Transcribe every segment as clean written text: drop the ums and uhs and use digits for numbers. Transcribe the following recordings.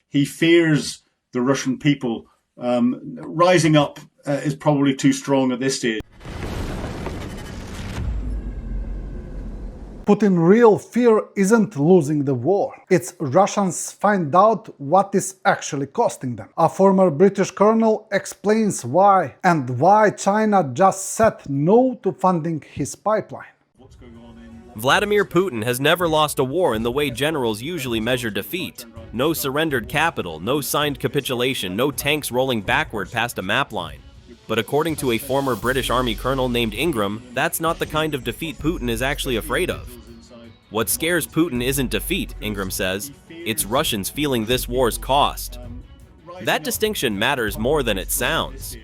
he fears the Russian people. Rising up is probably too strong at this stage. Putin's real fear isn't losing the war. It's Russians find out what is actually costing them. A former British colonel explains why, and why China just said no to funding his pipeline. Vladimir Putin has never lost a war in the way generals usually measure defeat. No surrendered capital, no signed capitulation, no tanks rolling backward past a map line. But according to a former British Army colonel named Ingram, that's not the kind of defeat Putin is actually afraid of. What scares Putin isn't defeat, Ingram says, it's Russians feeling this war's cost. That distinction matters more than it sounds.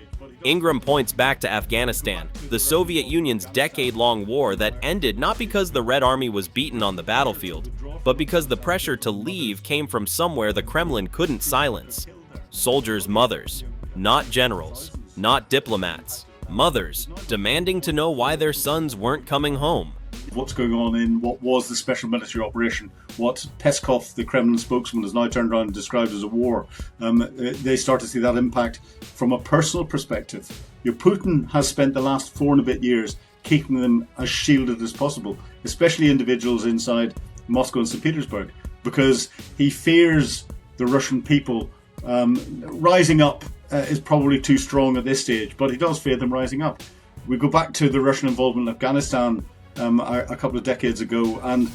Ingram points back to Afghanistan, the Soviet Union's decade-long war that ended not because the Red Army was beaten on the battlefield, but because the pressure to leave came from somewhere the Kremlin couldn't silence. Soldiers' mothers, not generals, not diplomats, mothers demanding to know why their sons weren't coming home. What's going on in what was the special military operation, what Peskov, the Kremlin spokesman, has now turned around and described as a war. They start to see that impact from a personal perspective. Putin has spent the last 4 and a bit years keeping them as shielded as possible, especially individuals inside Moscow and St. Petersburg, because he fears the Russian people. Rising up is probably too strong at this stage, but he does fear them rising up. We go back to the Russian involvement in Afghanistan a couple of decades ago, and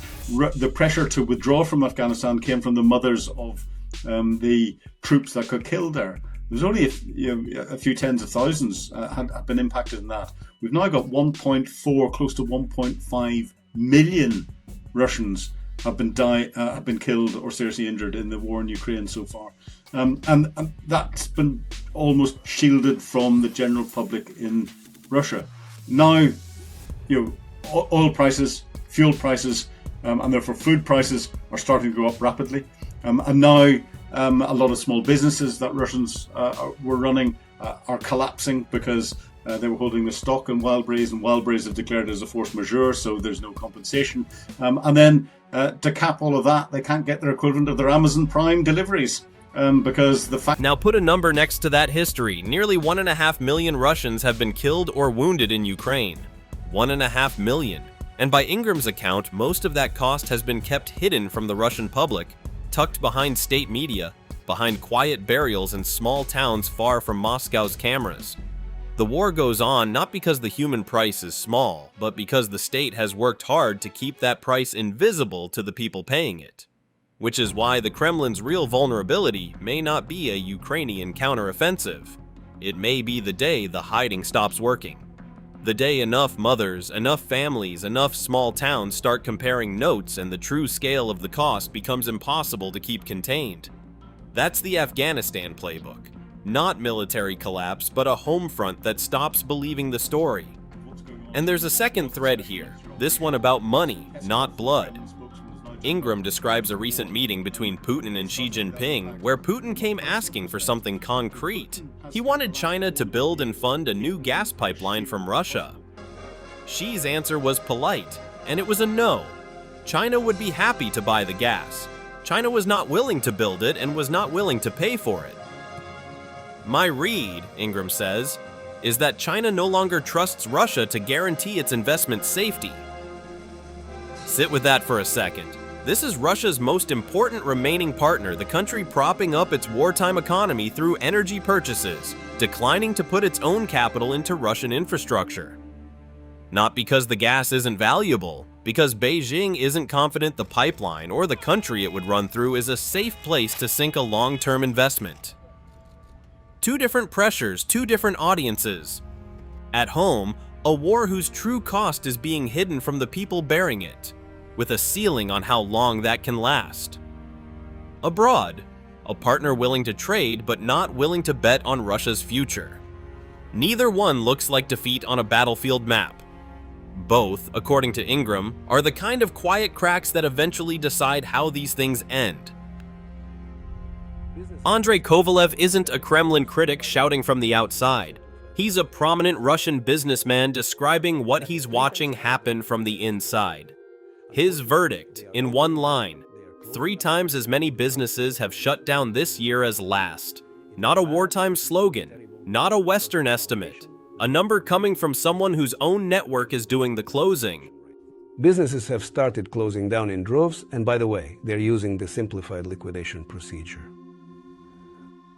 the pressure to withdraw from Afghanistan came from the mothers of the troops that got killed there. There's only a few tens of thousands had been impacted in that. We've now got 1.4, close to 1.5 million Russians have been killed or seriously injured in the war in Ukraine so far, and that's been almost shielded from the general public in Russia. Now, oil prices, fuel prices, and therefore food prices are starting to go up rapidly. And now a lot of small businesses that Russians were running are collapsing because they were holding the stock in Wildberries, and Wildberries have declared it as a force majeure, so there's no compensation. And then to cap all of that, they can't get their equivalent of their Amazon Prime deliveries. Because the fact. Now put a number next to that history. Nearly 1.5 million Russians have been killed or wounded in Ukraine. 1.5 million. And by Ingram's account, most of that cost has been kept hidden from the Russian public, tucked behind state media, behind quiet burials in small towns far from Moscow's cameras. The war goes on not because the human price is small, but because the state has worked hard to keep that price invisible to the people paying it. Which is why the Kremlin's real vulnerability may not be a Ukrainian counteroffensive. It may be the day the hiding stops working. The day enough mothers, enough families, enough small towns start comparing notes and the true scale of the cost becomes impossible to keep contained. That's the Afghanistan playbook. Not military collapse, but a home front that stops believing the story. And there's a second thread here, this one about money, not blood. Ingram describes a recent meeting between Putin and Xi Jinping where Putin came asking for something concrete. He wanted China to build and fund a new gas pipeline from Russia. Xi's answer was polite, and it was a no. China would be happy to buy the gas. China was not willing to build it and was not willing to pay for it. My read, Ingram says, is that China no longer trusts Russia to guarantee its investment safety. Sit with that for a second. This is Russia's most important remaining partner, the country propping up its wartime economy through energy purchases, declining to put its own capital into Russian infrastructure. Not because the gas isn't valuable, because Beijing isn't confident the pipeline or the country it would run through is a safe place to sink a long-term investment. Two different pressures, two different audiences. At home, a war whose true cost is being hidden from the people bearing it, with a ceiling on how long that can last. Abroad, a partner willing to trade but not willing to bet on Russia's future. Neither one looks like defeat on a battlefield map. Both, according to Ingram, are the kind of quiet cracks that eventually decide how these things end. Andrei Kovalev isn't a Kremlin critic shouting from the outside. He's a prominent Russian businessman describing what he's watching happen from the inside. His verdict, in one line: 3 times as many businesses have shut down this year as last. Not a wartime slogan, not a Western estimate. A number coming from someone whose own network is doing the closing. Businesses have started closing down in droves, and by the way, they're using the simplified liquidation procedure.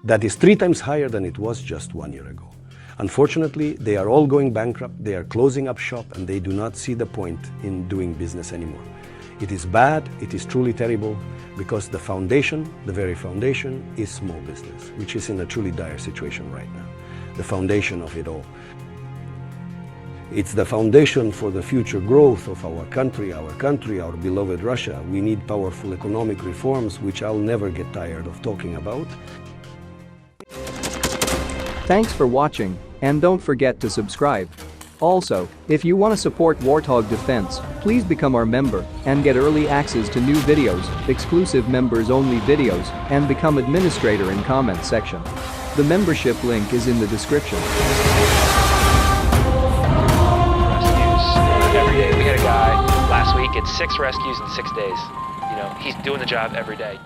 That is 3 times higher than it was just 1 year ago. Unfortunately, they are all going bankrupt, they are closing up shop, and they do not see the point in doing business anymore. It is bad, it is truly terrible, because the foundation, the very foundation, is small business, which is in a truly dire situation right now. The foundation of it all. It's the foundation for the future growth of our country, our beloved Russia. We need powerful economic reforms, which I'll never get tired of talking about. Thanks for watching, and don't forget to subscribe. Also, if you want to support Warthog Defense, please become our member and get early access to new videos, exclusive members-only videos, and become administrator in comments section. The membership link is in the description. Rescues every day. We had a guy last week, it's 6 rescues in 6 days. You know, he's doing the job every day.